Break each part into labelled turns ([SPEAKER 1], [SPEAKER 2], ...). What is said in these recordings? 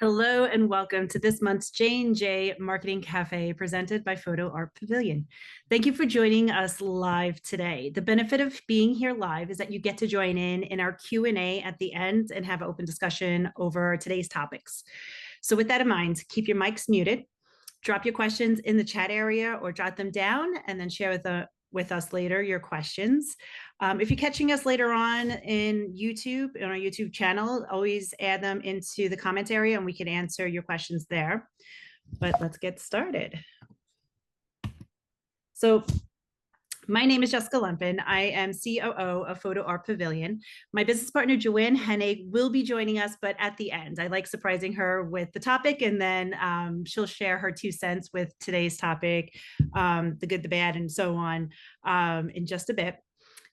[SPEAKER 1] Hello and welcome to this month's J&J Marketing Cafe presented by Photo Art Pavilion. Thank you for joining us live today. The benefit of being here live is that you get to join in our Q&A at the end and have an open discussion over today's topics. So with that in mind, keep your mics muted, drop your questions in the chat area or jot them down and then share with us later your questions. If you're catching us later on in YouTube, on our YouTube channel, always add them into the comment area and we can answer your questions there. But let's get started. So my name is Jessica Lempin. I am COO of Photo Art Pavilion. My business partner, Joanne Henig, will be joining us, but at the end. I like surprising her with the topic, and then she'll share her 2 cents with today's topic, the good, the bad, and so on in just a bit.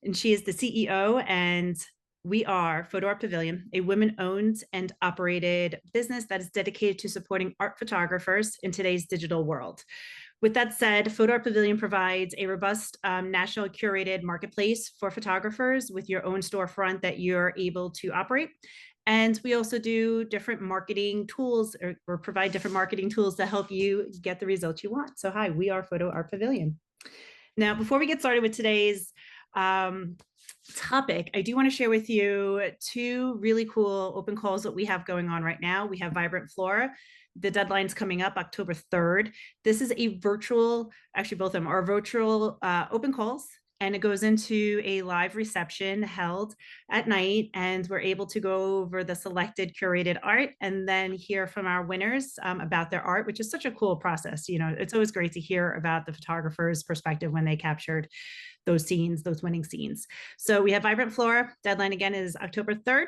[SPEAKER 1] And she is the CEO, and we are Photo Art Pavilion, a women-owned and operated business that is dedicated to supporting art photographers in today's digital world. With that said, Photo Art Pavilion provides a robust national curated marketplace for photographers with your own storefront that you're able to operate. And we also do different marketing tools or provide different marketing tools to help you get the results you want. So hi, we are Photo Art Pavilion. Now, before we get started with today's topic, I do want to share with you 2 really cool open calls that we have going on right now. We have Vibrant Flora. The deadline's coming up October 3rd. This is a virtual, actually both of them are virtual open calls, and it goes into a live reception held at night, and we're able to go over the selected curated art and then hear from our winners about their art, which is such a cool process. You know, it's always great to hear about the photographer's perspective when they captured those scenes, those winning scenes. So we have Vibrant Flora. Deadline again is October 3rd.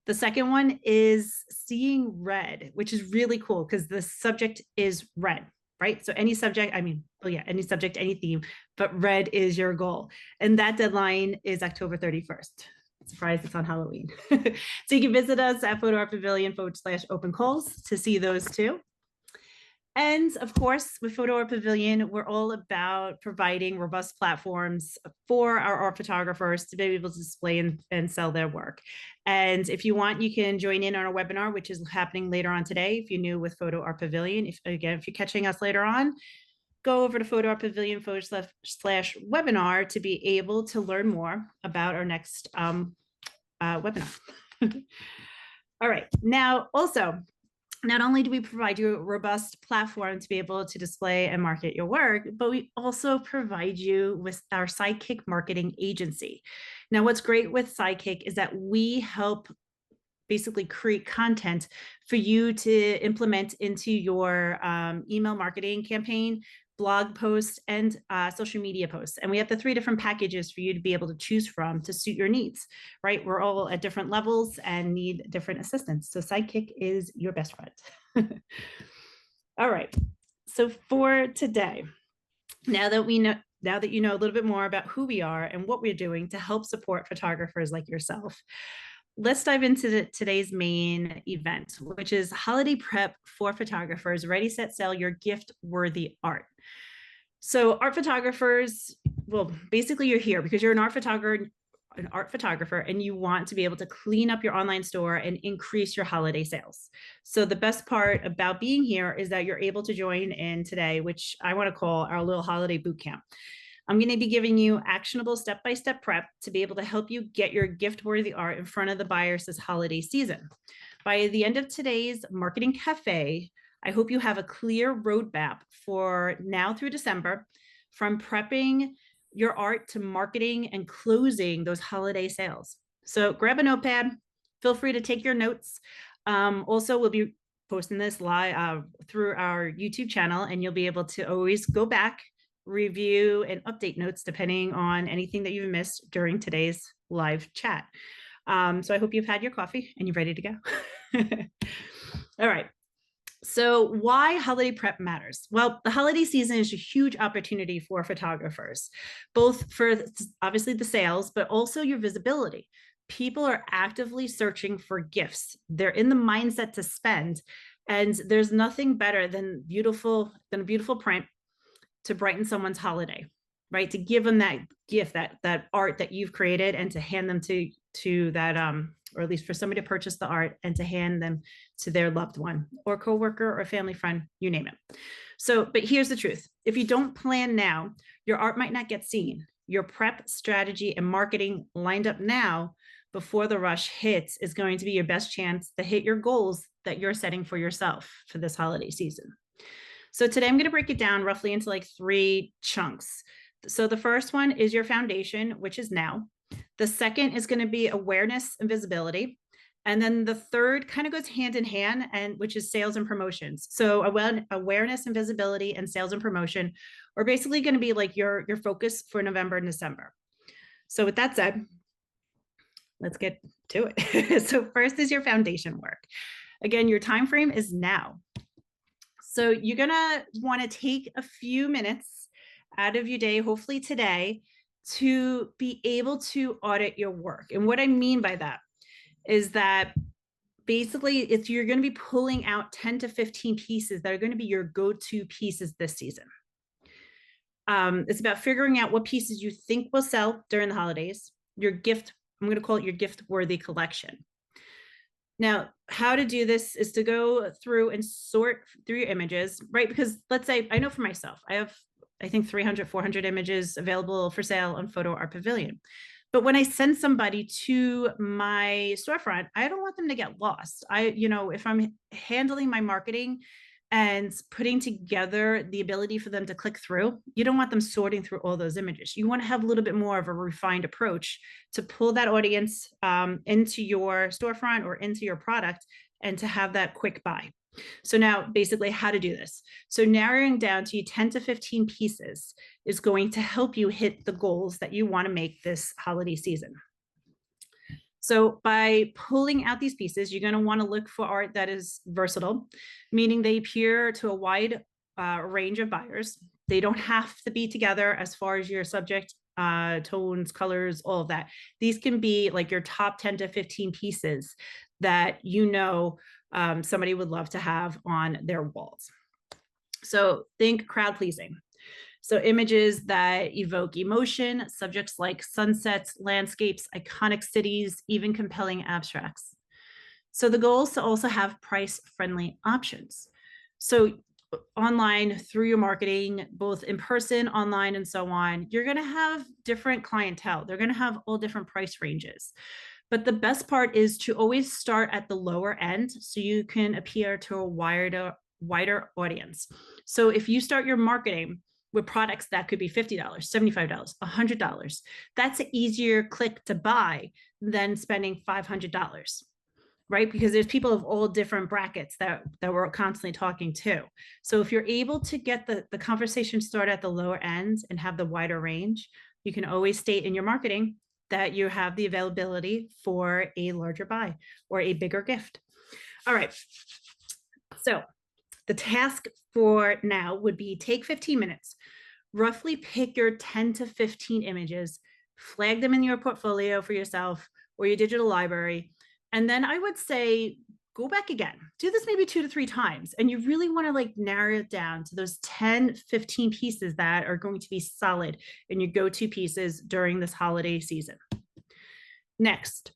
[SPEAKER 1] The second one is Seeing Red, which is really cool because the subject is red, right? So any subject, any subject, any theme, but red is your goal. And that deadline is October 31st. Surprise, it's on Halloween. So you can visit us at Photo Art Pavilion /open calls to see those 2. And of course, with Photo Art Pavilion, we're all about providing robust platforms for our art photographers to be able to display and sell their work. And if you want, you can join in on our webinar, which is happening later on today. If you're new with Photo Art Pavilion, if you're catching us later on, go over to Photo Art Pavilion /webinar to be able to learn more about our next webinar. All right, now also, not only do we provide you a robust platform to be able to display and market your work, but we also provide you with our Sidekick marketing agency. Now, what's great with Sidekick is that we help basically create content for you to implement into your email marketing campaign, blog posts, and social media posts. And we have the 3 different packages for you to be able to choose from to suit your needs, right? We're all at different levels and need different assistance. So Sidekick is your best friend. All right. So for today, now that you know a little bit more about who we are and what we're doing to help support photographers like yourself, let's dive into today's main event, which is holiday prep for photographers. Ready, set, sell your gift-worthy art. So art photographers, well, basically you're here because you're an art photographer and you want to be able to clean up your online store and increase your holiday sales. So the best part about being here is that you're able to join in today, which I want to call our little holiday boot camp. I'm going to be giving you actionable step-by-step prep to be able to help you get your gift-worthy art in front of the buyers this holiday season. By the end of today's Marketing Cafe, I hope you have a clear roadmap for now through December, from prepping your art to marketing and closing those holiday sales. So grab a notepad, feel free to take your notes. Also, we'll be posting this live through our YouTube channel, and you'll be able to always go back, review, and update notes depending on anything that you've missed during today's live chat. So I hope you've had your coffee and you're ready to go. All right. So why holiday prep matters? Well, the holiday season is a huge opportunity for photographers, both for obviously the sales, but also your visibility. People are actively searching for gifts. They're in the mindset to spend, and there's nothing better than a beautiful print to brighten someone's holiday, right? To give them that gift, that art that you've created, and to hand them to that or at least for somebody to purchase the art and to hand them to their loved one or coworker or family friend, you name it. So, but here's the truth. If you don't plan now, your art might not get seen. Your prep, strategy, and marketing lined up now before the rush hits is going to be your best chance to hit your goals that you're setting for yourself for this holiday season. So today I'm going to break it down roughly into like 3 chunks. So the first one is your foundation, which is now. The second is going to be awareness and visibility. And then the third kind of goes hand in hand, and which is sales and promotions. So awareness and visibility and sales and promotion are basically going to be like your focus for November and December. So with that said, let's get to it. So first is your foundation work. Again, your time frame is now. So you're gonna want to take a few minutes out of your day, hopefully today, to be able to audit your work. And what I mean by that is that basically it's you're going to be pulling out 10 to 15 pieces that are going to be your go-to pieces this season. It's about figuring out what pieces you think will sell during the holidays, your gift, I'm going to call it your gift worthy collection. Now, how to do this is to go through and sort through your images, right? Because let's say, I know for myself, I have, I think 300, 400 images available for sale on Photo Art Pavilion. But when I send somebody to my storefront, I don't want them to get lost. If I'm handling my marketing and putting together the ability for them to click through, you don't want them sorting through all those images. You want to have a little bit more of a refined approach to pull that audience into your storefront or into your product and to have that quick buy. So now basically how to do this. So narrowing down to 10 to 15 pieces is going to help you hit the goals that you want to make this holiday season. So by pulling out these pieces, you're going to want to look for art that is versatile, meaning they appeal to a wide range of buyers. They don't have to be together as far as your subject, tones, colors, all of that. These can be like your top 10 to 15 pieces that somebody would love to have on their walls. So think crowd pleasing. So images that evoke emotion, subjects like sunsets, landscapes, iconic cities, even compelling abstracts. So the goal is to also have price-friendly options. So online, through your marketing, both in person, online, and so on, you're going to have different clientele. They're going to have all different price ranges. But the best part is to always start at the lower end so you can appeal to a wider audience. So if you start your marketing with products that could be $50, $75, $100, that's an easier click to buy than spending $500, right? Because there's people of all different brackets that we're constantly talking to. So if you're able to get the conversation started at the lower end and have the wider range, you can always state in your marketing that you have the availability for a larger buy or a bigger gift. All right. So the task for now would be take 15 minutes, roughly pick your 10 to 15 images, flag them in your portfolio for yourself or your digital library. And then I would say, go back again, do this maybe 2 to 3 times. And you really want to like narrow it down to those 10, 15 pieces that are going to be solid in your go-to pieces during this holiday season. Next,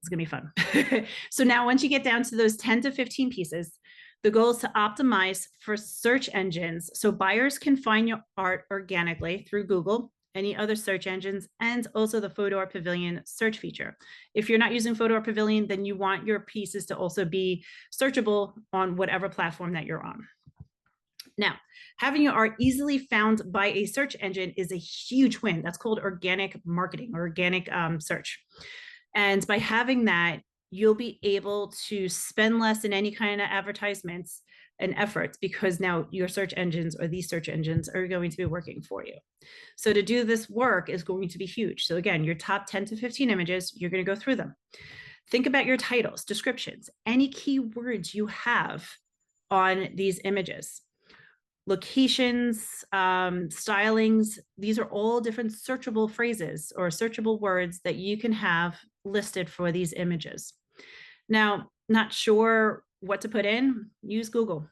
[SPEAKER 1] it's going to be fun. So now once you get down to those 10 to 15 pieces, the goal is to optimize for search engines so buyers can find your art organically through Google, any other search engines, and also the Photo Art Pavilion search feature. If you're not using Photo Art Pavilion, then you want your pieces to also be searchable on whatever platform that you're on. Now, having your art easily found by a search engine is a huge win. That's called organic marketing or organic search. And by having that, you'll be able to spend less in any kind of advertisements and efforts because now your search engines or these search engines are going to be working for you. So to do this work is going to be huge. So again, your top 10 to 15 images, you're going to go through them. Think about your titles, descriptions, any keywords you have on these images. Locations, stylings, these are all different searchable phrases or searchable words that you can have listed for these images. Now, not sure what to put in, use Google.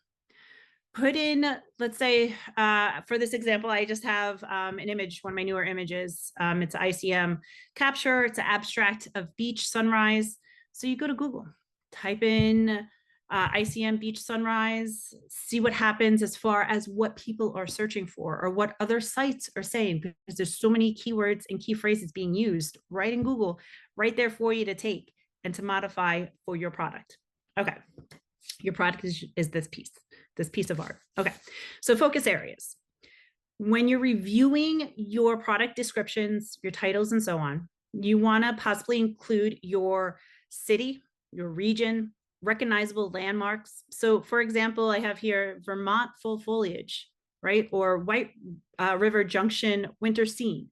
[SPEAKER 1] Put in, let's say, for this example, I just have an image, one of my newer images. It's an ICM capture. It's an abstract of beach sunrise. So you go to Google, type in ICM beach sunrise, see what happens as far as what people are searching for or what other sites are saying, because there's so many keywords and key phrases being used right in Google, right there for you to take and to modify for your product. Okay, your product is this piece of art. Okay, so focus areas. When you're reviewing your product descriptions, your titles, and so on, you want to possibly include your city, your region, recognizable landmarks. So, for example, I have here Vermont full foliage, right? Or White River Junction winter scene.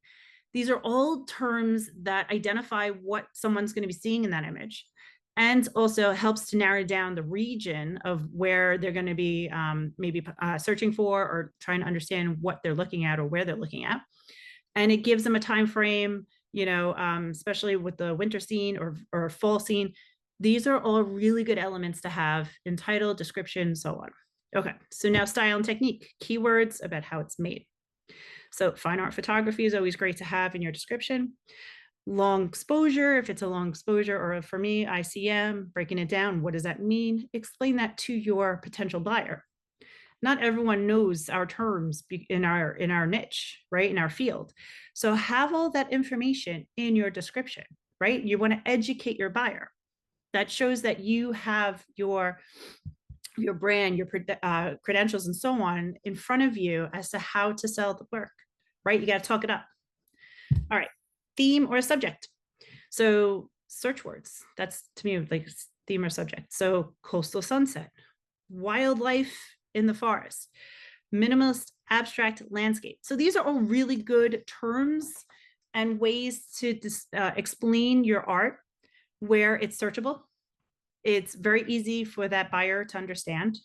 [SPEAKER 1] These are all terms that identify what someone's going to be seeing in that image, and also helps to narrow down the region of where they're going to be maybe searching for or trying to understand what they're looking at or where they're looking at. And it gives them a time frame, especially with the winter scene or fall scene. These are all really good elements to have in title, description, so on. Okay, so now style and technique, keywords about how it's made. So fine art photography is always great to have in your description. Long exposure, if it's a long exposure, or for me, ICM, breaking it down, what does that mean? Explain that to your potential buyer. Not everyone knows our terms in our niche, right? In our field. So have all that information in your description, right? You want to educate your buyer. That shows that you have your brand, your credentials, and so on in front of you as to how to sell the work, right? You got to talk it up. All right, theme or subject. So search words, that's to me like theme or subject. So coastal sunset, wildlife in the forest, minimalist abstract landscape. So these are all really good terms and ways to explain your art where it's searchable. It's very easy for that buyer to understand.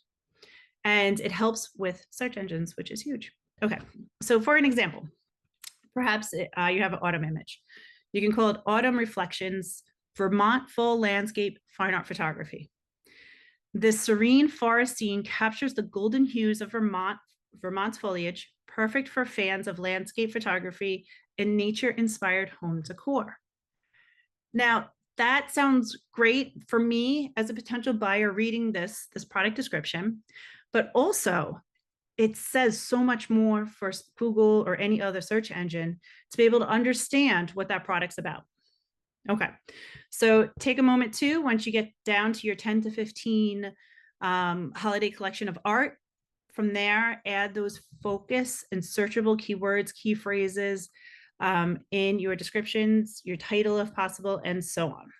[SPEAKER 1] And it helps with search engines, which is huge. Okay, so for an example, perhaps you have an autumn image. You can call it Autumn Reflections, Vermont Full Landscape Fine Art Photography. This serene forest scene captures the golden hues of Vermont's foliage, perfect for fans of landscape photography and nature-inspired home decor. Now, that sounds great for me as a potential buyer reading this product description, but also it says so much more for Google or any other search engine to be able to understand what that product's about. Okay, so take a moment too, once you get down to your 10 to 15 holiday collection of art. From there, add those focus and searchable keywords, key phrases in your descriptions, your title if possible, and so on.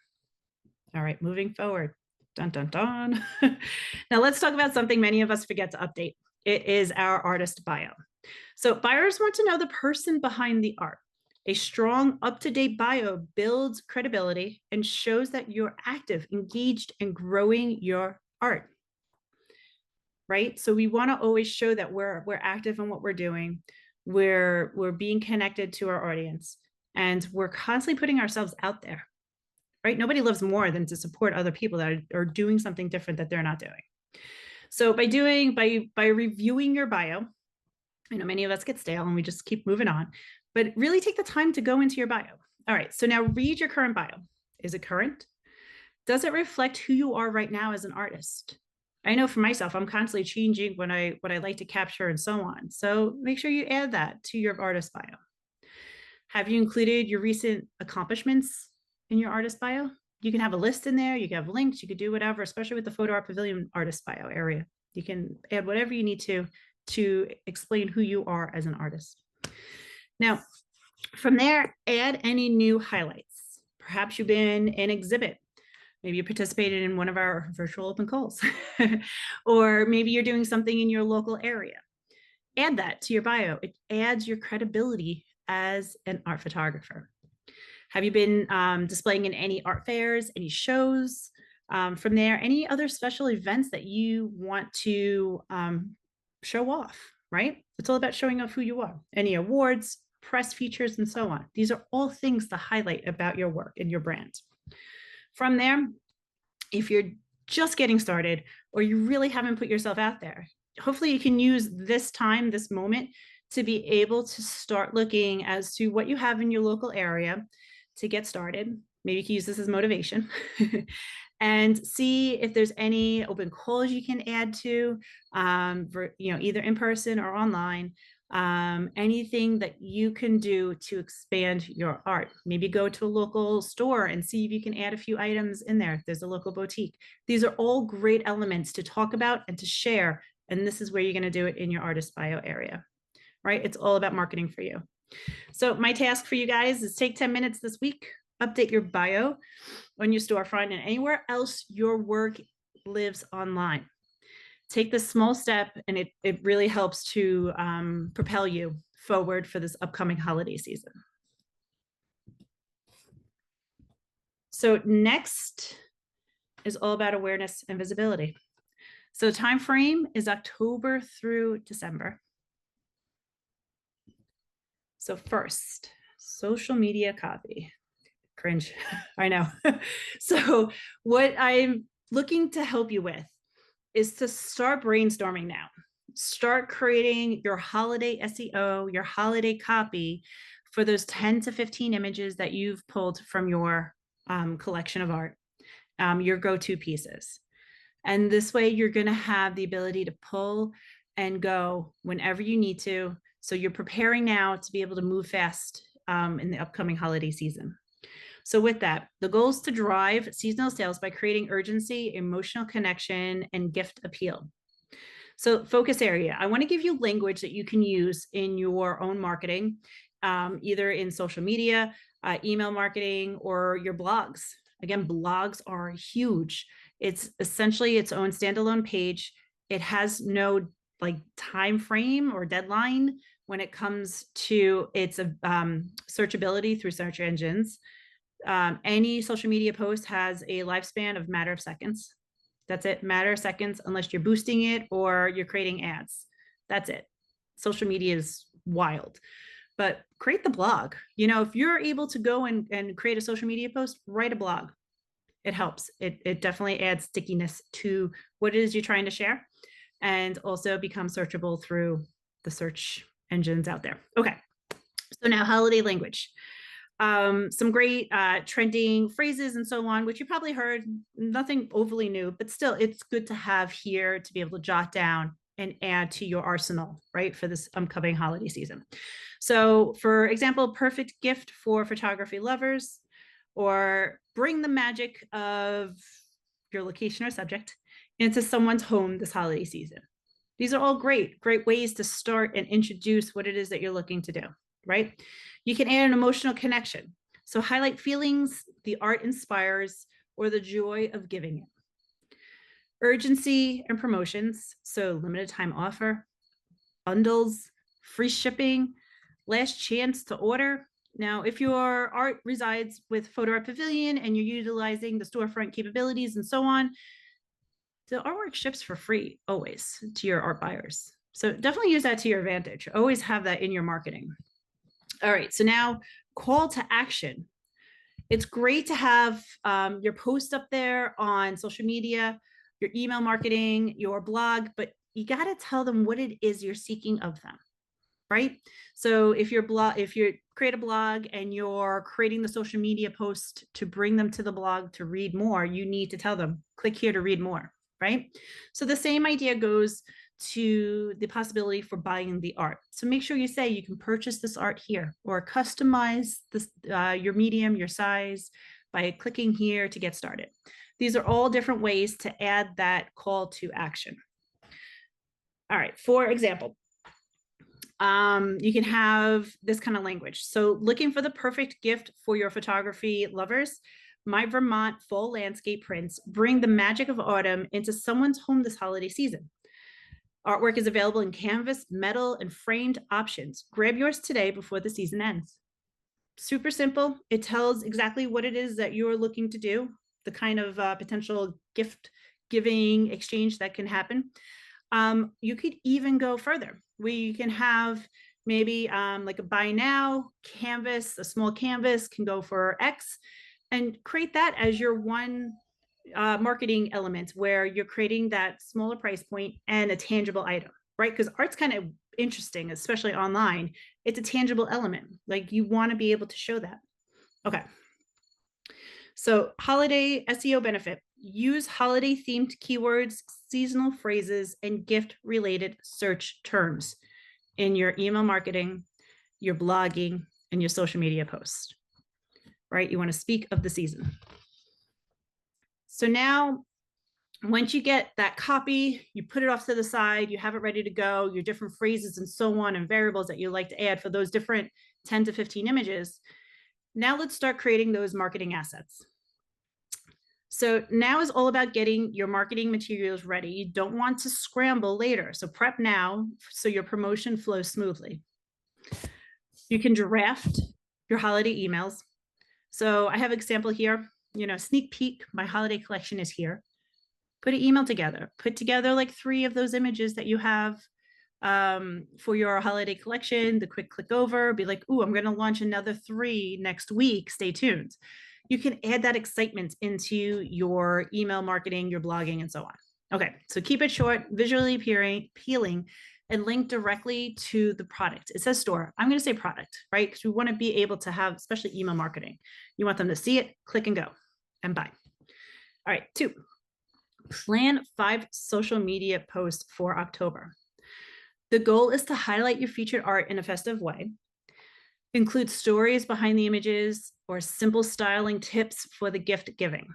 [SPEAKER 1] All right, moving forward. Dun, dun, dun. Now let's talk about something many of us forget to update. It is our artist bio. So buyers want to know the person behind the art. A strong, up-to-date bio builds credibility and shows that you're active, engaged, and growing your art. Right? So we want to always show that we're active in what we're doing. We're being connected to our audience, and we're constantly putting ourselves out there. Right? Nobody loves more than to support other people that are doing something different that they're not doing. So by reviewing your bio, I know many of us get stale and we just keep moving on, but really take the time to go into your bio. All right, so now read your current bio. Is it current? Does it reflect who you are right now as an artist? I know for myself, I'm constantly changing what I like to capture and so on. So make sure you add that to your artist bio. Have you included your recent accomplishments in your artist bio? You can have a list in there, you can have links, you could do whatever, especially with the Photo Art Pavilion artist bio area. You can add whatever you need to explain who you are as an artist. Now, from there, add any new highlights. Perhaps you've been in an exhibit. Maybe you participated in one of our virtual open calls, or maybe you're doing something in your local area. Add that to your bio. It adds your credibility as an art photographer. Have you been displaying in any art fairs, any shows? From there, any other special events that you want to show off, right? It's all about showing off who you are. Any awards, press features, and so on. These are all things to highlight about your work and your brand. From there, if you're just getting started or you really haven't put yourself out there, hopefully you can use this time, this moment, to be able to start looking as to what you have in your local area to get started. Maybe you can use this as motivation and see if there's any open calls you can add to, either in person or online. Anything that you can do to expand your art. Maybe go to a local store and see if you can add a few items in there. If there's a local boutique. These are all great elements to talk about and to share. And this is where you're going to do it in your artist bio area, right? It's all about marketing for you. So my task for you guys is take 10 minutes this week, update your bio on your storefront and anywhere else your work lives online. Take this small step and it really helps to propel you forward for this upcoming holiday season. So next is all about awareness and visibility. So time frame is October through December. So first, social media copy. Cringe, I know. So what I'm looking to help you with is to start brainstorming now. Start creating your holiday SEO, your holiday copy for those 10 to 15 images that you've pulled from your collection of art, your go-to pieces. And this way you're going to have the ability to pull and go whenever you need to. So you're preparing now to be able to move fast in the upcoming holiday season. So with that, the goal is to drive seasonal sales by creating urgency, emotional connection, and gift appeal. So focus area, I want to give you language that you can use in your own marketing, either in social media, email marketing, or your blogs. Again, blogs are huge. It's essentially its own standalone page. It has no like time frame or deadline when it comes to its searchability through search engines. Any social media post has a lifespan of matter of seconds. That's it, matter of seconds, unless you're boosting it or you're creating ads. That's it. Social media is wild, but create the blog. If you're able to go and create a social media post, write a blog. It helps. It definitely adds stickiness to what it is you're trying to share and also become searchable through the search engines out there. Okay, so now holiday language. Some great trending phrases and so on, which you probably heard, nothing overly new, but still it's good to have here to be able to jot down and add to your arsenal, right, for this upcoming holiday season. So for example, perfect gift for photography lovers, or bring the magic of your location or subject into someone's home this holiday season. These are all great ways to start and introduce what it is that you're looking to do, right? You can add an emotional connection. So highlight feelings the art inspires or the joy of giving it. Urgency and promotions. So limited time offer, bundles, free shipping, last chance to order. Now, if your art resides with Photo Art Pavilion and you're utilizing the storefront capabilities and so on, the artwork ships for free always to your art buyers. So definitely use that to your advantage. Always have that in your marketing. All right, so now call to action. It's great to have your post up there on social media, your email marketing, your blog, but you got to tell them what it is you're seeking of them, right? So if you create a blog and you're creating the social media post to bring them to the blog to read more, you need to tell them, click here to read more, right? So the same idea goes to the possibility for buying the art. So make sure you say you can purchase this art here, or customize this, your medium, your size, by clicking here to get started. These are all different ways to add that call to action. All right, for example, you can have this kind of language. So looking for the perfect gift for your photography lovers, my Vermont fall landscape prints bring the magic of autumn into someone's home this holiday season. Artwork is available in canvas, metal, and framed options. Grab yours today before the season ends. Super simple. It tells exactly what it is that you're looking to do, the kind of potential gift giving exchange that can happen. You could even go further. We can have maybe like a buy now canvas, a small canvas can go for X, and create that as your one marketing element where you're creating that smaller price point and a tangible item, right? Because art's kind of interesting, especially online. It's a tangible element. Like you want to be able to show that. Okay. So holiday SEO benefit, use holiday themed keywords, seasonal phrases, and gift related search terms in your email marketing, your blogging, and your social media posts, right? You want to speak of the season. So now, once you get that copy, you put it off to the side, you have it ready to go, your different phrases and so on and variables that you like to add for those different 10 to 15 images. Now let's start creating those marketing assets. So now is all about getting your marketing materials ready. You don't want to scramble later. So prep now so your promotion flows smoothly. You can draft your holiday emails. So I have an example here, sneak peek, my holiday collection is here. Put an email together, put together like 3 of those images that you have for your holiday collection, the quick click over, be like, ooh, I'm going to launch another 3 next week. Stay tuned. You can add that excitement into your email marketing, your blogging, and so on. Okay, so keep it short, visually appealing, and link directly to the product. It says store. I'm going to say product, right? Because we want to be able to have, especially email marketing. You want them to see it, click and go, and buy. All right, 2. Plan 5 social media posts for October. The goal is to highlight your featured art in a festive way, include stories behind the images or simple styling tips for the gift giving.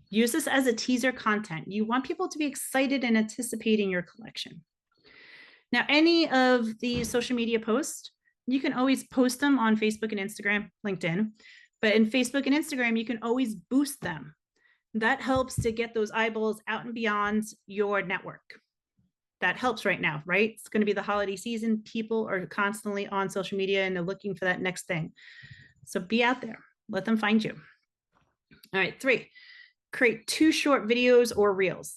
[SPEAKER 1] Use this as a teaser content. You want people to be excited and anticipating your collection. Now, any of the social media posts, you can always post them on Facebook and Instagram, LinkedIn, but in Facebook and Instagram, you can always boost them. That helps to get those eyeballs out and beyond your network. That helps right now, right? It's going to be the holiday season. People are constantly on social media and they're looking for that next thing. So be out there. Let them find you. All right, 3, create 2 short videos or reels.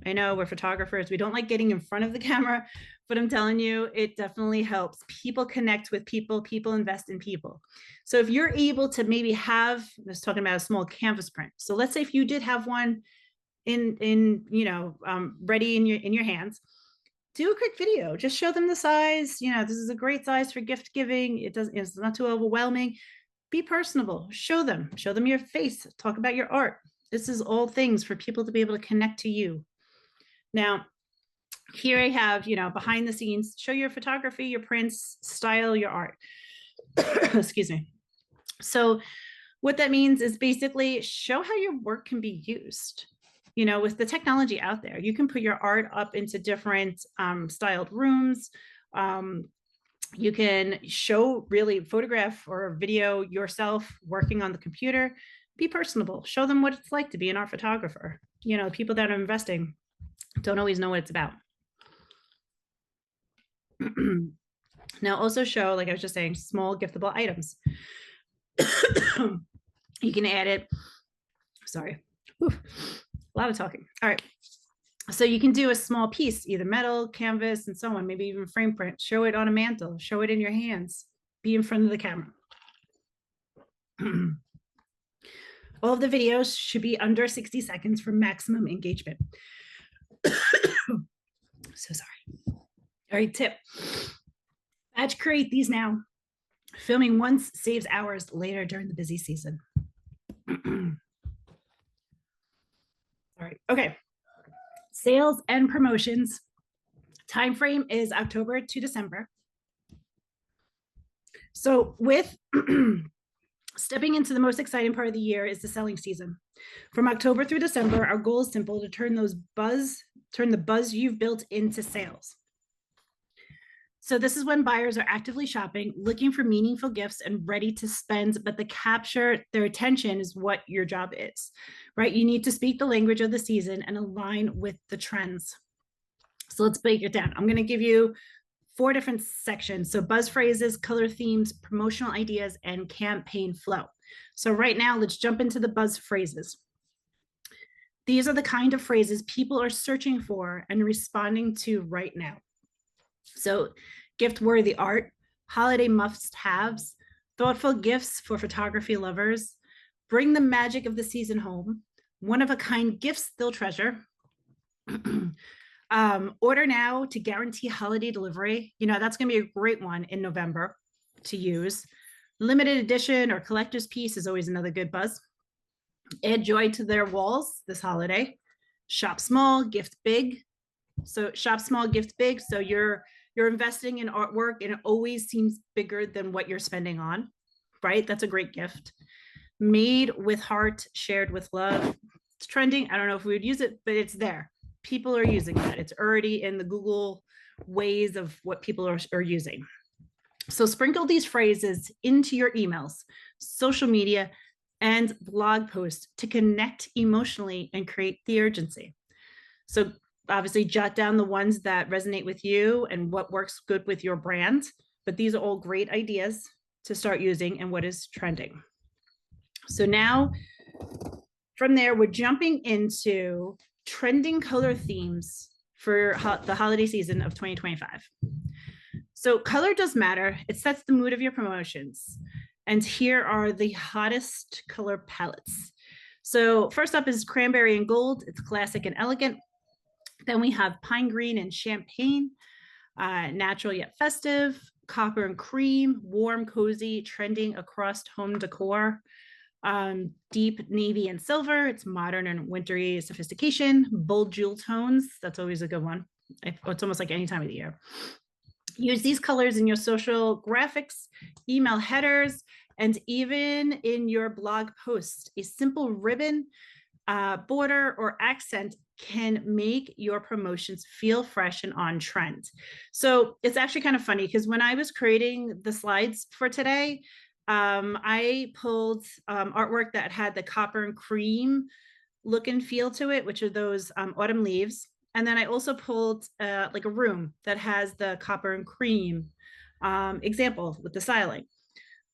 [SPEAKER 1] I know we're photographers. We don't like getting in front of the camera, but I'm telling you, it definitely helps. People connect with people. People invest in people. So if you're able to maybe have, I was talking about a small canvas print. So let's say if you did have one ready in your hands, do a quick video. Just show them the size. This is a great size for gift giving. It's not too overwhelming. Be personable. Show them your face. Talk about your art. This is all things for people to be able to connect to you. Now, here I have, behind the scenes, show your photography, your prints, style your art. Excuse me. So what that means is basically show how your work can be used. With the technology out there, you can put your art up into different styled rooms. You can photograph or video yourself working on the computer. Be personable. Show them what it's like to be an art photographer. People that are investing don't always know what it's about. Now also show, like I was just saying, small giftable items. You can add it. Sorry. Oof. A lot of talking. All right. So you can do a small piece, either metal, canvas, and so on, maybe even frame print. Show it on a mantle. Show it in your hands. Be in front of the camera. All of the videos should be under 60 seconds for maximum engagement. So sorry. All right, tip. Batch create these now. Filming once saves hours later during the busy season. All right, okay. Sales and promotions. Time frame is October to December. So with stepping into the most exciting part of the year is the selling season. From October through December, our goal is simple: to turn the buzz you've built into sales. So this is when buyers are actively shopping, looking for meaningful gifts and ready to spend, but the capture their attention is what your job is, right? You need to speak the language of the season and align with the trends. So let's break it down. I'm going to give you 4 different sections. So buzz phrases, color themes, promotional ideas, and campaign flow. So right now, let's jump into the buzz phrases. These are the kind of phrases people are searching for and responding to right now. So gift-worthy art, holiday must-haves, thoughtful gifts for photography lovers, bring the magic of the season home, one-of-a-kind gifts they'll treasure. Order now to guarantee holiday delivery. That's going to be a great one in November to use. Limited edition or collector's piece is always another good buzz. Add joy to their walls this holiday. Shop small, gift big. So shop small, gift big. So you're investing in artwork and it always seems bigger than what you're spending on, right? That's a great gift. Made with heart, shared with love. It's trending. I don't know if we would use it, but it's there. People are using that. It's already in the Google ways of what people are using. So sprinkle these phrases into your emails, social media, and blog posts to connect emotionally and create the urgency. So obviously jot down the ones that resonate with you and what works good with your brand, but these are all great ideas to start using and what is trending. So now from there, we're jumping into trending color themes for the holiday season of 2025. So color does matter. It sets the mood of your promotions. And here are the hottest color palettes. So first up is cranberry and gold. It's classic and elegant. Then we have pine green and champagne, natural yet festive, copper and cream, warm, cozy, trending across home decor. Deep navy and silver. It's modern and wintry sophistication. Bold jewel tones. That's always a good one. It's almost like any time of the year. Use these colors in your social graphics, email headers, and even in your blog post. A simple ribbon, border, or accent can make your promotions feel fresh and on trend. So it's actually kind of funny because when I was creating the slides for today, I pulled artwork that had the copper and cream look and feel to it, which are those autumn leaves. And then I also pulled like a room that has the copper and cream example with the styling.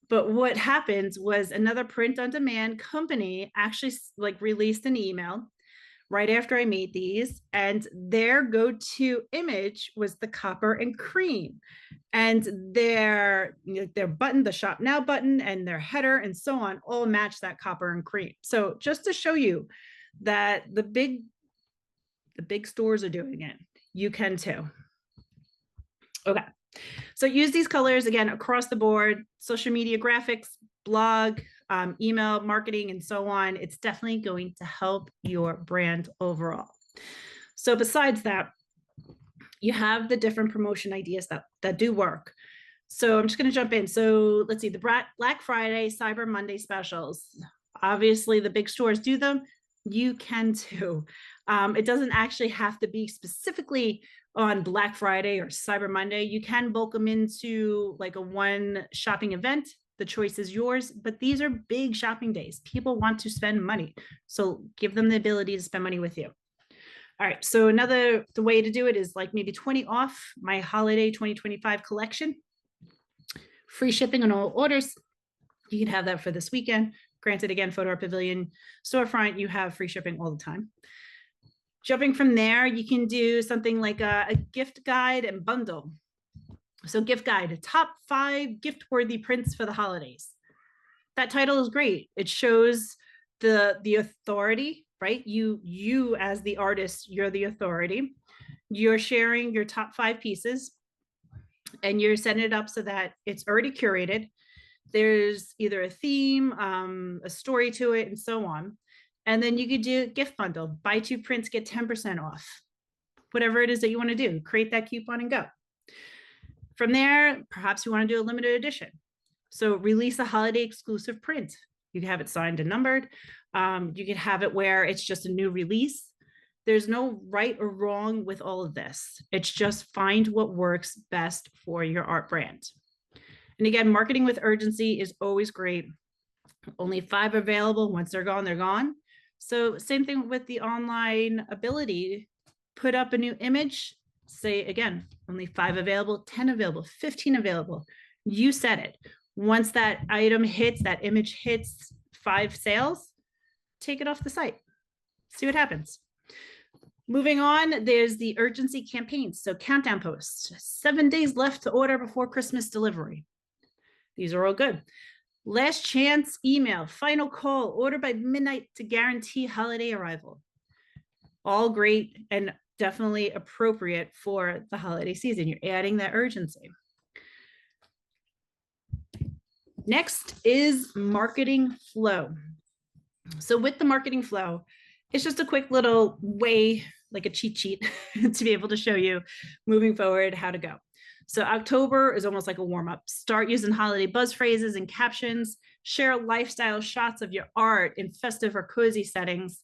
[SPEAKER 1] But what happened was another print on demand company actually like released an email right after I made these, and their go-to image was the copper and cream, and their button, the shop now button, and their header and so on all match that copper and cream. So just to show you that the big stores are doing it, you can too. Okay, so use these colors again across the board, social media graphics, blog, email marketing, and so on. It's definitely going to help your brand overall. So besides that, you have the different promotion ideas that do work. So I'm just going to jump in. So let's see, the Black Friday, Cyber Monday specials. Obviously, the big stores do them. You can too. It doesn't actually have to be specifically on Black Friday or Cyber Monday. You can bulk them into like a one shopping event. The choice is yours, but these are big shopping days. People want to spend money. So give them the ability to spend money with you. All right, so the way to do it is like maybe 20 off my holiday 2025 collection. Free shipping on all orders. You can have that for this weekend. Granted, again, Photo Art Pavilion storefront, you have free shipping all the time. Jumping from there, you can do something like a gift guide and bundle. So gift guide, top 5 gift-worthy prints for the holidays. That title is great. It shows the authority, right? You as the artist, you're the authority. You're sharing your top 5 pieces and you're setting it up so that it's already curated. There's either a theme, a story to it, and so on. And then you could do a gift bundle, buy 2 prints, get 10% off. Whatever it is that you want to do, create that coupon and go. From there, perhaps you want to do a limited edition. So release a holiday exclusive print. You can have it signed and numbered. You can have it where it's just a new release. There's no right or wrong with all of this. It's just find what works best for your art brand. And again, marketing with urgency is always great. Only 5 available. Once they're gone, they're gone. So same thing with the online ability. Put up a new image. Say again, only 5 available, 10 available, 15 available. You said it. Once that item hits, that image hits 5 sales, take it off the site. See what happens. Moving on, there's the urgency campaigns. So countdown posts, 7 days left to order before Christmas delivery. These are all good. Last chance email, final call, order by midnight to guarantee holiday arrival. All great and definitely appropriate for the holiday season. You're adding that urgency. Next is marketing flow. So with the marketing flow, it's just a quick little way, like a cheat sheet, to be able to show you moving forward how to go. So October is almost like a warm up. Start using holiday buzz phrases and captions, share lifestyle shots of your art in festive or cozy settings,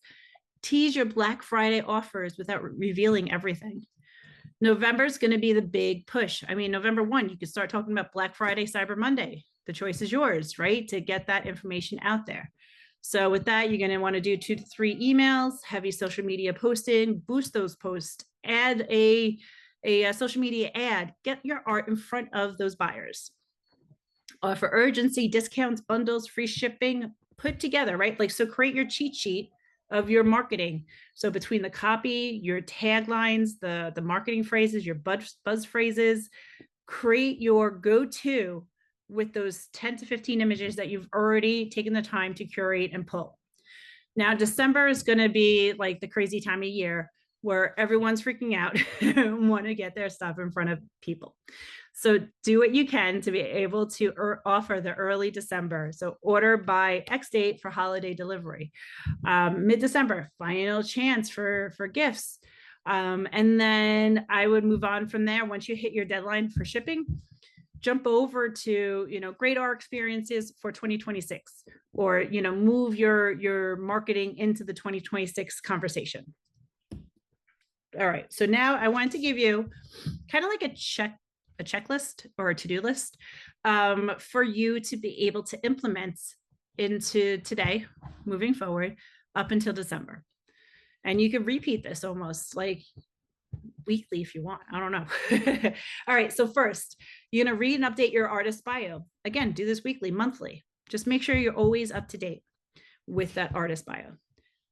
[SPEAKER 1] tease your Black Friday offers without revealing everything. November is going to be the big push. I mean, November 1, you can start talking about Black Friday, Cyber Monday. The choice is yours, right? To get that information out there. So with that, you're going to want to do 2 to 3 emails, heavy social media posting, boost those posts, add a social media ad, get your art in front of those buyers. Offer urgency, discounts, bundles, free shipping, put together, right? Like, so create your cheat sheet of your marketing. So between the copy, your taglines, the marketing phrases, your buzz phrases, create your go-to with those 10 to 15 images that you've already taken the time to curate and pull. Now, December is going to be like the crazy time of year where everyone's freaking out and want to get their stuff in front of people. So do what you can to be able to offer the early December. So order by X date for holiday delivery. Mid-December, final chance for gifts. And then I would move on from there. Once you hit your deadline for shipping, jump over to, great art experiences for 2026, or, move your marketing into the 2026 conversation. All right. So now I want to give you kind of like a checklist or a to-do list for you to be able to implement into today, moving forward up until December. And you can repeat this almost like weekly if you want. I don't know. All right. So first, you're going to read and update your artist bio. Again, do this weekly, monthly. Just make sure you're always up to date with that artist bio.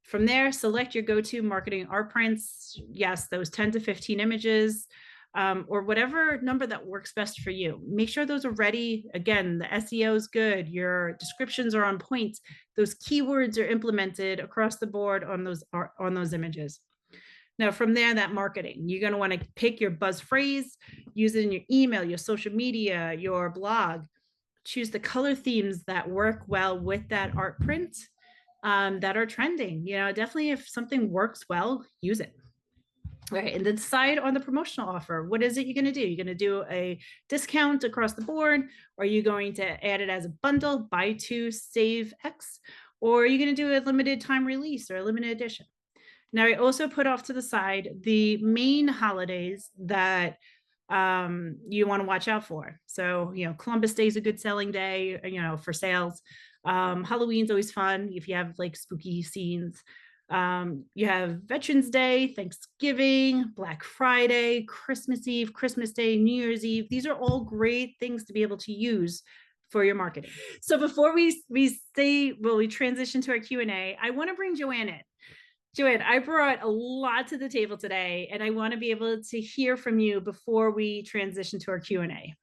[SPEAKER 1] From there, select your go-to marketing art prints. Yes, those 10 to 15 images, or whatever number that works best for you. Make sure those are ready. Again, the SEO is good. Your descriptions are on point. Those keywords are implemented across the board on those images. Now, from there, that marketing, you're going to want to pick your buzz phrase, use it in your email, your social media, your blog. Choose the color themes that work well with that art print, that are trending. Definitely if something works well, use it. Right. And then decide on the promotional offer. What is it you're going to do? You're going to do a discount across the board? Or are you going to add it as a bundle, buy 2, save X? Or are you going to do a limited time release or a limited edition? Now, I also put off to the side the main holidays that you want to watch out for. So, Columbus Day is a good selling day, for sales. Halloween's always fun if you have like spooky scenes. You have Veterans Day, Thanksgiving, Black Friday, Christmas Eve, Christmas Day, New Year's Eve. These are all great things to be able to use for your marketing. So before we transition to our Q&A, I want to bring Joanne in. Joanne, I brought a lot to the table today, and I want to be able to hear from you before we transition to our Q&A.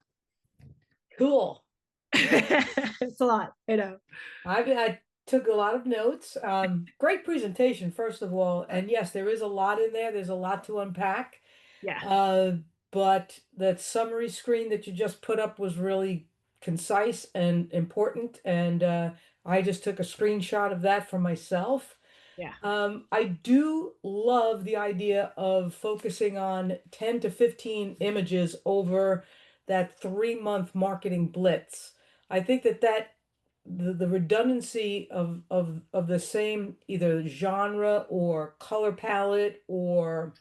[SPEAKER 2] Cool.
[SPEAKER 1] It's a lot, I know.
[SPEAKER 2] I took a lot of notes. Great presentation, first of all. And yes, there is a lot in there. There's a lot to unpack.
[SPEAKER 1] Yeah.
[SPEAKER 2] But that summary screen that you just put up was really concise and important. And I just took a screenshot of that for myself.
[SPEAKER 1] Yeah.
[SPEAKER 2] I do love the idea of focusing on 10 to 15 images over that 3-month marketing blitz. I think that the redundancy of the same either genre or color palette or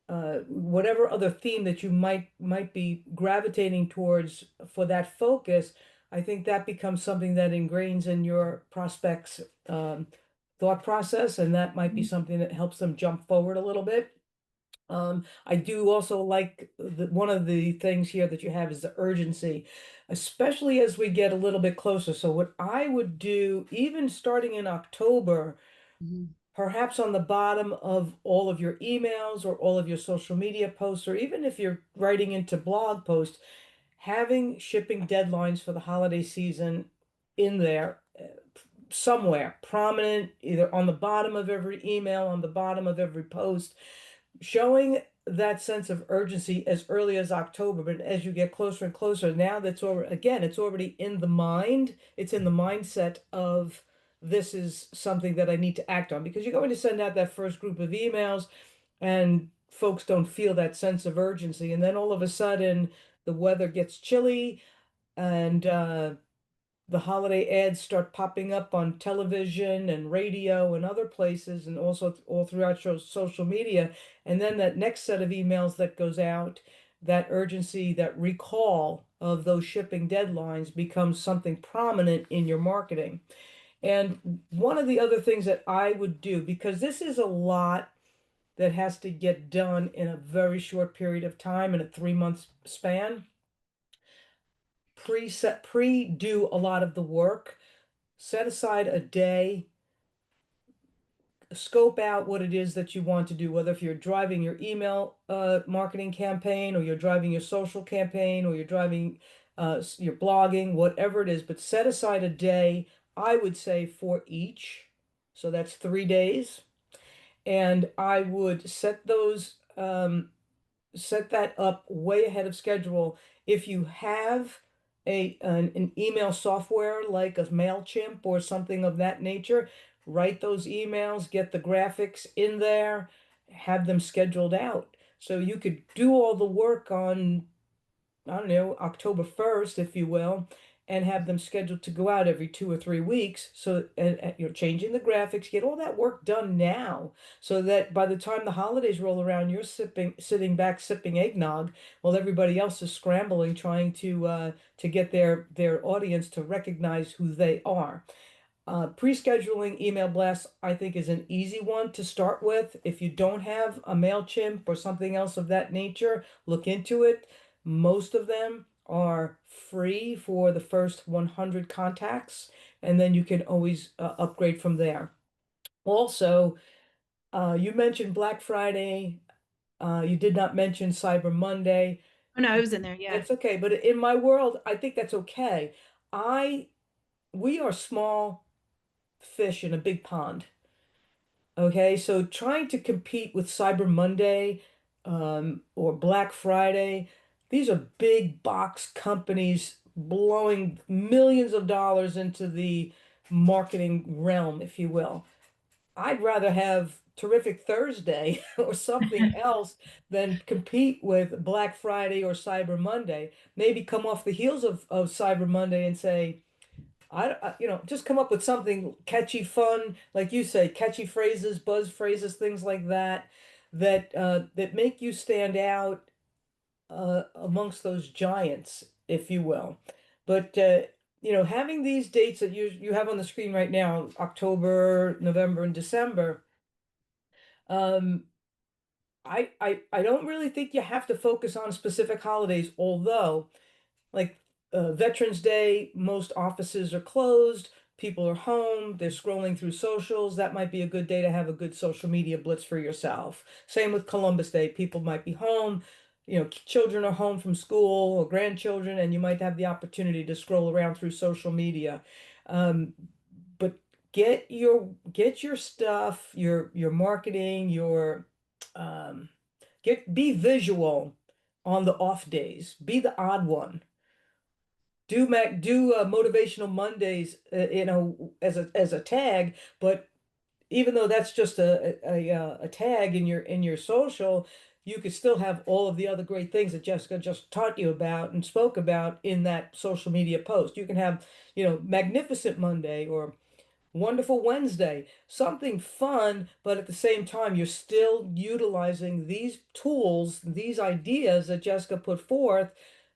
[SPEAKER 2] whatever other theme that you might be gravitating towards for that focus, I think that becomes something that ingrains in your prospects' thought process, and that might be something that helps them jump forward a little bit. I do also like one of the things here that you have is the urgency, especially as we get a little bit closer. So what I would do, even starting in October,
[SPEAKER 1] Mhm.
[SPEAKER 2] perhaps on the bottom of all of your emails or all of your social media posts, or even if you're writing into blog posts, having shipping deadlines for the holiday season in there somewhere, prominent, either on the bottom of every email, on the bottom of every post, showing that sense of urgency as early as October. But as you get closer and closer, now that's already, again, it's already in the mind. It's in the mindset of this is something that I need to act on, because you're going to send out that first group of emails and folks don't feel that sense of urgency. And then all of a sudden the weather gets chilly and the holiday ads start popping up on television and radio and other places, and also all throughout social media. And then that next set of emails that goes out, that urgency, that recall of those shipping deadlines becomes something prominent in your marketing. And one of the other things that I would do, because this is a lot that has to get done in a very short period of time, in a 3 month span, pre-do a lot of the work, set aside a day, scope out what it is that you want to do, whether if you're driving your email marketing campaign, or you're driving your social campaign, or you're driving your blogging, whatever it is, but set aside a day, I would say, for each. So that's 3 days. And I would set that up way ahead of schedule. If you have an email software like a MailChimp or something of that nature, write those emails, get the graphics in there, have them scheduled out. So you could do all the work on, I don't know, October 1st, if you will, and have them scheduled to go out every 2 or 3 weeks. So, and you're changing the graphics, get all that work done now, so that by the time the holidays roll around, you're sitting back sipping eggnog, while everybody else is scrambling, trying to get their audience to recognize who they are. Pre-scheduling email blasts, I think, is an easy one to start with. If you don't have a MailChimp or something else of that nature, look into it. Most of them are free for the first 100 contacts, and then you can always upgrade from there. Also, you mentioned Black Friday. You did not mention Cyber Monday.
[SPEAKER 1] Oh no, I was in there. Yeah.
[SPEAKER 2] It's okay, but in my world, I think that's okay. I We are small fish in a big pond. Okay, so trying to compete with Cyber Monday or Black Friday, these are big box companies blowing millions of dollars into the marketing realm, if you will. I'd rather have Terrific Thursday or something else than compete with Black Friday or Cyber Monday. Maybe come off the heels of Cyber Monday and say, just come up with something catchy, fun, like you say, catchy phrases, buzz phrases, things like that, that make you stand out amongst those giants, if you will. But having these dates that you have on the screen right now, October, November, and December, um, I don't really think you have to focus on specific holidays, although, like Veterans Day, most offices are closed, people are home, they're scrolling through socials. That might be a good day to have a good social media blitz for yourself. Same with Columbus Day, people might be home, children are home from school or grandchildren, and you might have the opportunity to scroll around through social media. Um, but get your stuff, your marketing, um, be visual on the off days. Be the odd one. Do motivational Mondays, as a tag, but even though that's just a tag in your social, you could still have all of the other great things that Jessica just taught you about and spoke about in that social media post. You can have, Magnificent Monday or Wonderful Wednesday, something fun, but at the same time, you're still utilizing these tools, these ideas that Jessica put forth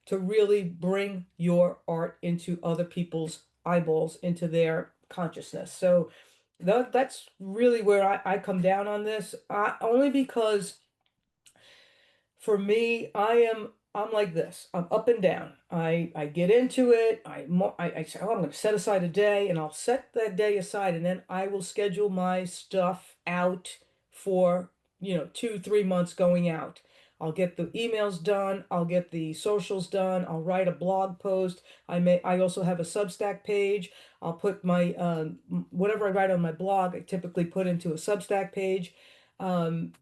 [SPEAKER 2] to really bring your art into other people's eyeballs, into their consciousness. So that's really where I come down on this, only because for me, I'm like this. I'm up and down. I get into it. I say, oh, I'm going to set aside a day, and I'll set that day aside, and then I will schedule my stuff out for 2, 3 months going out. I'll get the emails done, I'll get the socials done, I'll write a blog post. I also have a Substack page. I'll put my whatever I write on my blog, I typically put into a Substack page. Um,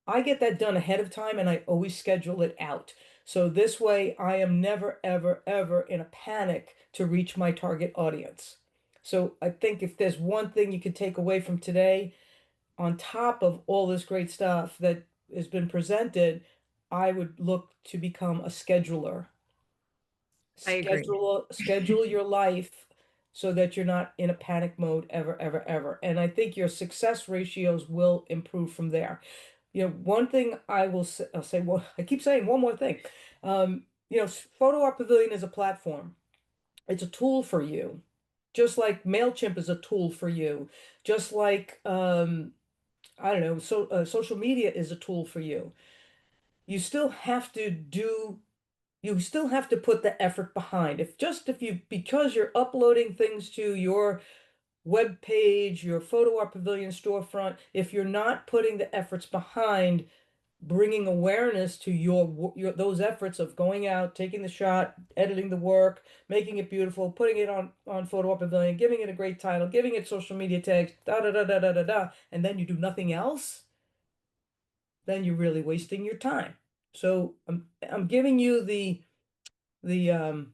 [SPEAKER 2] I get that done ahead of time and I always schedule it out. So this way I am never, ever, ever in a panic to reach my target audience. So I think if there's one thing you could take away from today, on top of all this great stuff that has been presented, I would look to become a scheduler.
[SPEAKER 1] I agree.
[SPEAKER 2] Schedule your life so that you're not in a panic mode ever, ever, ever. And I think your success ratios will improve from there. One thing I'll say, well, I keep saying one more thing. Photo Art Pavilion is a platform. It's a tool for you, just like MailChimp is a tool for you, just like I don't know, social media is a tool for you. You still have to do, you still have to put the effort behind. Because you're uploading things to your web page, your Photo Art Pavilion storefront, if you're not putting the efforts behind bringing awareness to your those efforts of going out, taking the shot, editing the work, making it beautiful, putting it on Photo Art Pavilion, giving it a great title, giving it social media tags, da da da da da da da, and then you do nothing else, then you're really wasting your time. So I'm giving you the um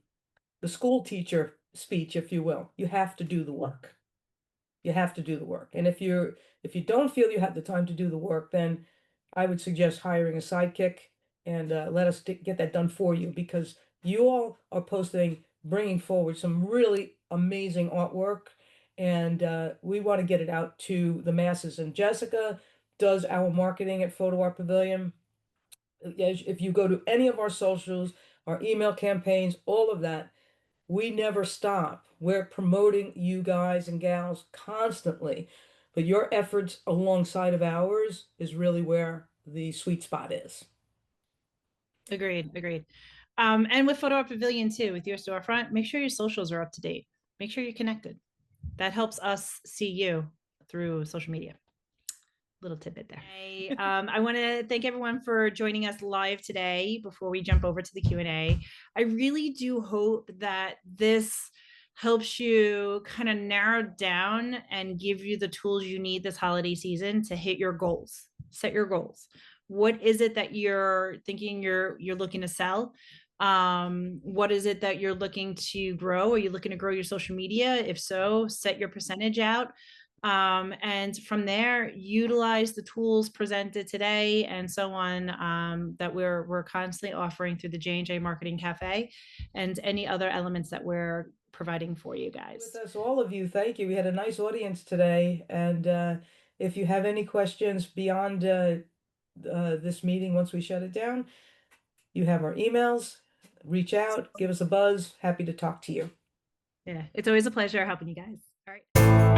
[SPEAKER 2] the school teacher speech, if you will. You have to do the work. You have to do the work. And if you don't feel you have the time to do the work, then I would suggest hiring a sidekick and let us get that done for you because you all are posting, bringing forward some really amazing artwork, and we want to get it out to the masses. And Jessica does our marketing at Photo Art Pavilion. If you go to any of our socials, our email campaigns, all of that, we never stop. We're promoting you guys and gals constantly, but your efforts alongside of ours is really where the sweet spot is.
[SPEAKER 1] Agreed. Agreed. And with Photo Art Pavilion too, with your storefront, make sure your socials are up to date. Make sure you're connected. That helps us see you through social media. Little tidbit there. I want to thank everyone for joining us live today. Before we jump over to the Q&A, I really do hope that this helps you kind of narrow down and give you the tools you need this holiday season to hit your goals. Set your goals. What is it that you're thinking you're looking to sell? What is it that you're looking to grow? Are you looking to grow your social media? If so, set your percentage out, and from there utilize the tools presented today and so on, that we're constantly offering through the J&J Marketing Cafe and any other elements that we're providing for you
[SPEAKER 2] With
[SPEAKER 1] guys.
[SPEAKER 2] us, all of you, thank you. We had a nice audience today, and if you have any questions beyond this meeting, once we shut it down, you have our emails. Reach out, give us a buzz. Happy to talk to you.
[SPEAKER 1] Yeah, it's always a pleasure helping you guys. All right.